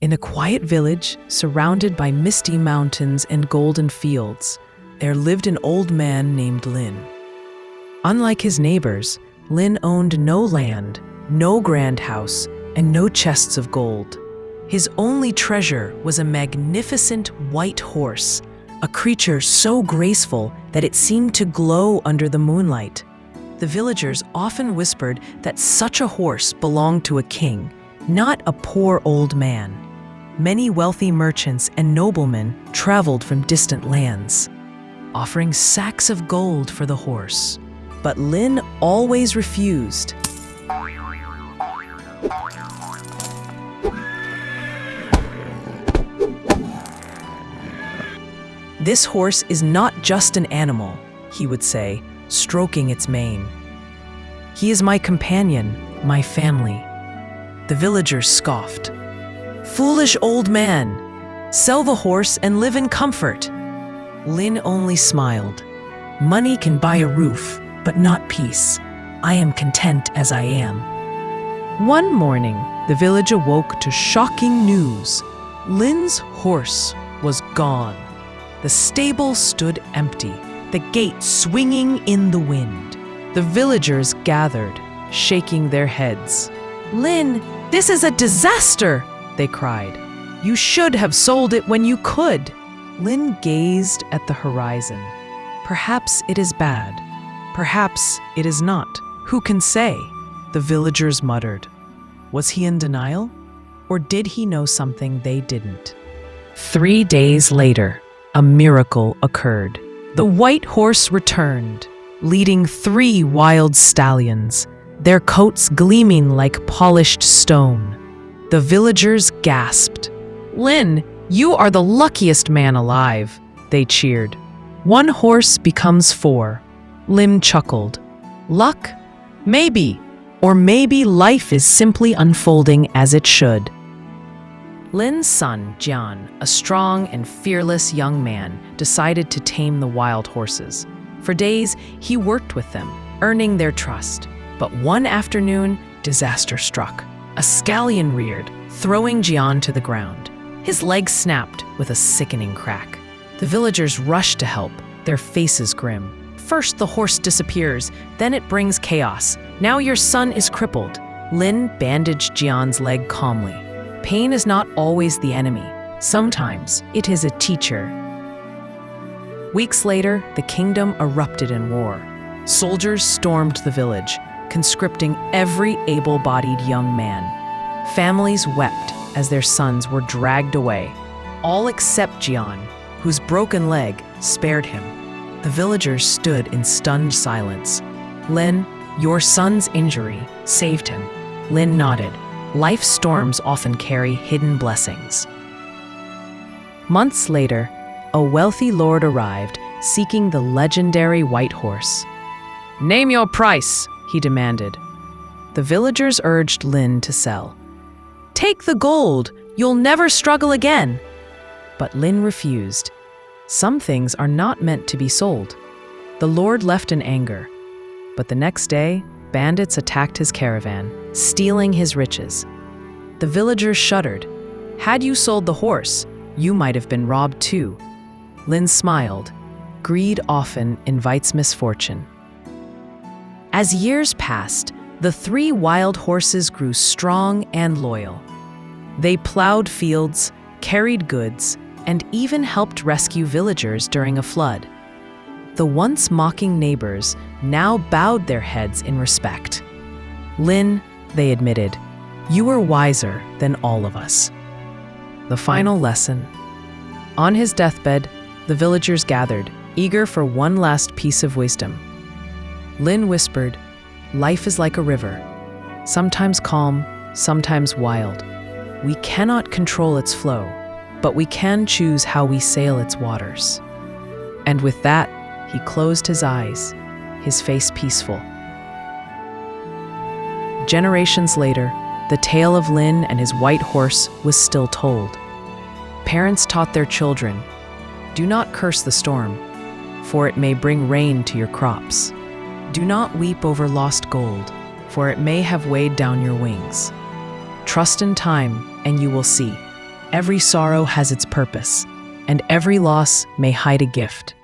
In a quiet village, surrounded by misty mountains and golden fields, there lived an old man named Lin. Unlike his neighbors, Lin owned no land, no grand house, and no chests of gold. His only treasure was a magnificent white horse, a creature so graceful that it seemed to glow under the moonlight. The villagers often whispered that such a horse belonged to a king, not a poor old man. Many wealthy merchants and noblemen traveled from distant lands, offering sacks of gold for the horse. But Lin always refused. "This horse is not just an animal," he would say, stroking its mane. "He is my companion, my family." The villagers scoffed. "Foolish old man! Sell the horse and live in comfort." Lin only smiled. "Money can buy a roof, but not peace. I am content as I am." One morning, the village awoke to shocking news. Lin's horse was gone. The stable stood empty, the gate swinging in the wind. The villagers gathered, shaking their heads. "Lin, this is a disaster!" they cried. "You should have sold it when you could." Lin gazed at the horizon. "Perhaps it is bad. Perhaps it is not. Who can say?" The villagers muttered. Was he in denial? Or did he know something they didn't? 3 days later, a miracle occurred. The white horse returned, leading 3 wild stallions, their coats gleaming like polished stone. The villagers gasped. "Lin, you are the luckiest man alive," they cheered. "1 horse becomes 4. Lin chuckled. "Luck? Maybe. Or maybe life is simply unfolding as it should." Lin's son, Jian, a strong and fearless young man, decided to tame the wild horses. For days, he worked with them, earning their trust. But one afternoon, disaster struck. A stallion reared, throwing Jian to the ground. His leg snapped with a sickening crack. The villagers rushed to help, their faces grim. First, the horse disappears, then it brings chaos. Now your son is crippled. Lin bandaged Jian's leg calmly. Pain is not always the enemy. Sometimes it is a teacher. Weeks later, the kingdom erupted in war. Soldiers stormed the village, conscripting every able-bodied young man. Families wept as their sons were dragged away, all except Jian, whose broken leg spared him. The villagers stood in stunned silence. "Lin, your son's injury saved him." Lin nodded. Life's storms often carry hidden blessings. Months later, a wealthy lord arrived, seeking the legendary white horse. "Name your price," he demanded. The villagers urged Lin to sell. "Take the gold, you'll never struggle again." But Lin refused. Some things are not meant to be sold. The lord left in anger. But the next day, bandits attacked his caravan, stealing his riches. The villagers shuddered. Had you sold the horse, you might have been robbed too. Lin smiled. Greed often invites misfortune. As years passed, the 3 wild horses grew strong and loyal. They plowed fields, carried goods, and even helped rescue villagers during a flood. The once mocking neighbors now bowed their heads in respect. "Lin," they admitted, "you were wiser than all of us." The final lesson. On his deathbed, the villagers gathered, eager for one last piece of wisdom. Lin whispered, "Life is like a river, sometimes calm, sometimes wild. We cannot control its flow, but we can choose how we sail its waters." And with that, he closed his eyes, his face peaceful. Generations later, the tale of Lin and his white horse was still told. Parents taught their children, "Do not curse the storm, for it may bring rain to your crops. Do not weep over lost gold, for it may have weighed down your wings. Trust in time, and you will see. every sorrow has its purpose, and every loss may hide a gift.